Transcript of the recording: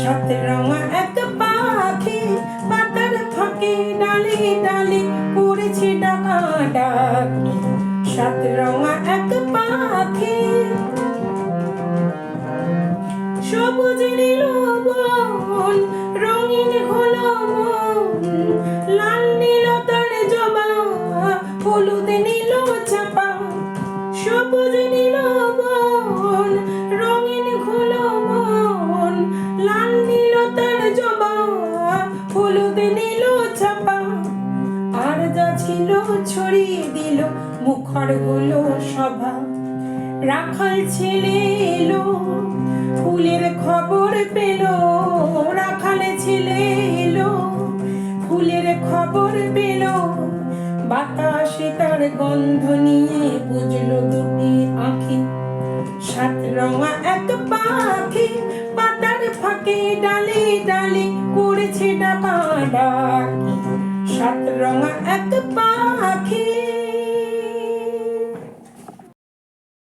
সাত রঙা এক পাখি পাতার ফাঁকে ডালে ডালে করেছে ডাকাডাকি। সাত রঙা এক পাখি সবুজ নীল বন রঙিন হলো মন, লাল নীল তার জবা হলুদ নীল চাপা। সবুজ নীল বন রঙিন হলো মন, লাল নীল তার জবা হলুদ নীল চাপা। আর যা ছিল ছড়িয়ে দিল মুখর হলো সভা। রাখাল ছেলে এলো ফুলের খবর পেল, রাখাল ছেলে এলো ফুলের খবর পেল। বাতাসে তার গন্ধ নিয়ে বুঝলো দুটি আঁখি। সাত রঙা এক পাখি পাতার ফাঁকে ডালে ডালে করেছে ডাকাডাকি। সাত রঙা এক পাখি।